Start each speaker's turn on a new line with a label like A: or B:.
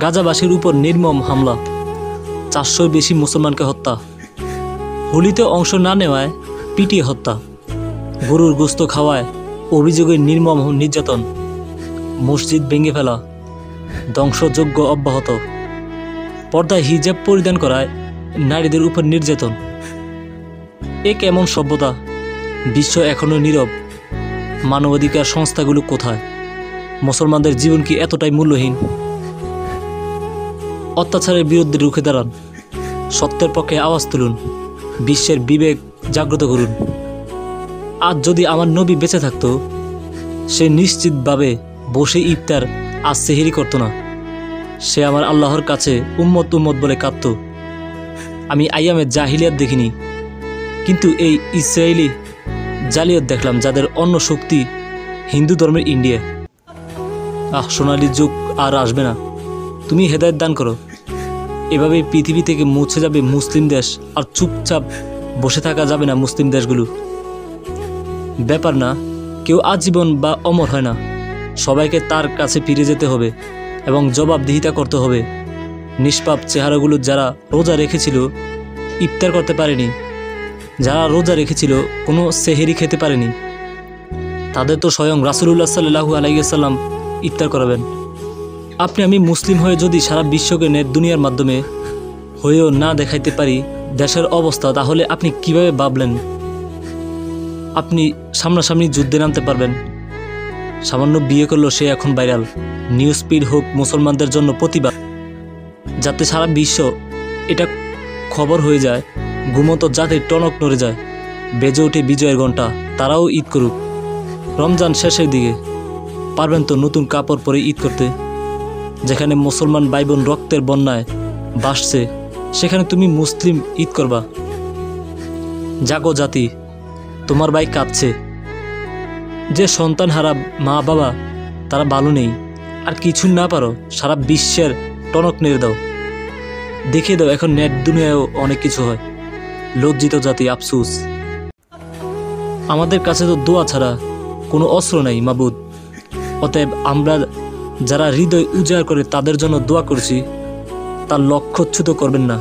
A: গাজাবাসীর উপর নির্মম হামলা, 400-র বেশি মুসলমানকে হত্যা, হোলিতে অংশ না নেওয়ায় পিটিয়ে হত্যা, গরুর গোস্ত খাওয়ায় অভিযোগের নির্মম নির্যাতন, মসজিদ ভেঙে ফেলা, ধ্বংসযজ্ঞ অব্যাহত, পর্দায় হিজাব পরিধান করায় নারীদের উপর নির্যাতন। এ কেমন সভ্যতা? বিশ্ব এখনও নীরব। মানবাধিকার সংস্থাগুলো কোথায়? মুসলমানদের জীবন কি এতটাই মূল্যহীন? অত্যাচারের বিরুদ্ধে রুখে দাঁড়ান, সত্যের পক্ষে আওয়াজ তুলুন, বিশ্বের বিবেক জাগ্রত করুন। আজ যদি আমার নবী বেঁচে থাকতো, সে নিশ্চিতভাবে বসে ইফতার আজ সেহরি করতো না। সে আমার আল্লাহর কাছে উম্মত উম্মত বলে কাঁদত। আমি আইয়ামে জাহিলিয়াত দেখিনি, কিন্তু এই ইসরায়েলি জালিয়াত দেখলাম, যাদের অন্য শক্তি হিন্দু ধর্মের ইন্ডিয়া। সোনালী যুগ আর আসবে না। তুমি হেদায়েত দান করো। এভাবে পৃথিবী থেকে মুছে যাবে মুসলিম দেশ, আর চুপচাপ বসে থাকা যাবে না মুসলিম দেশগুলো। ব্যাপার না, কেউ আজীবন বা অমর হয় না। সবাইকে তার কাছে ফিরে যেতে হবে এবং জবাবদিহিতা করতে হবে। নিষ্পাপ চেহারাগুলো যারা রোজা রেখেছিল ইফতার করতে পারেনি, যারা রোজা রেখেছিল কোনো সেহেরি খেতে পারেনি, তাদের তো স্বয়ং রাসূলুল্লাহ সাল্লাল্লাহু আলাইহি ওয়াসাল্লাম ইফতার করাবেন। আপনি আমি মুসলিম হয়ে যদি সারা বিশ্বকে নেট দুনিয়ার মাধ্যমে হয়েও না দেখাইতে পারি দেশের অবস্থা, তাহলে আপনি কিভাবে ভাবলেন আপনি সামনাসামনি যুদ্ধে নামতে পারবেন? সামান্য বিয়ে করলো সে এখন ভাইরাল। নিউজ স্পিড হোক মুসলমানদের জন্য প্রতিবাদ, যাতে সারা বিশ্ব এটা খবর হয়ে যায়, ঘুমন্ত জাতির টনক নড়ে যায়, বেজে ওঠে বিজয়ের ঘণ্টা। তারাও ঈদ করুক। রমজান শেষের দিকে পারবেন তো নতুন কাপড় পরে ঈদ করতে? যেখানে মুসলমান ভাই বোন রক্তের বন্যায় ভাসছে, সেখানে তুমি মুসলিম ঈদ করবা? জাগো জাতি, তোমার ভাই কাঁদছে। যে সন্তান হারা মা বাবা তারা ভালো নেই, আর কিছু না পারো সারা বিশ্বের টনক নেড়ে দাও, দেখিয়ে দাও এখন নেট দুনিয়ায়ও অনেক কিছু হয়। লজ্জিত জাতি, আফসোস। আমাদের কাছে তো দোয়া ছাড়া কোনো অস্ত্র নাই মাবুদ। অতএব আমরা যারা হৃদয় উজাড় করে তাদের জন্য দোয়া করছি, তার লক্ষ্যচ্যুত করবেন না।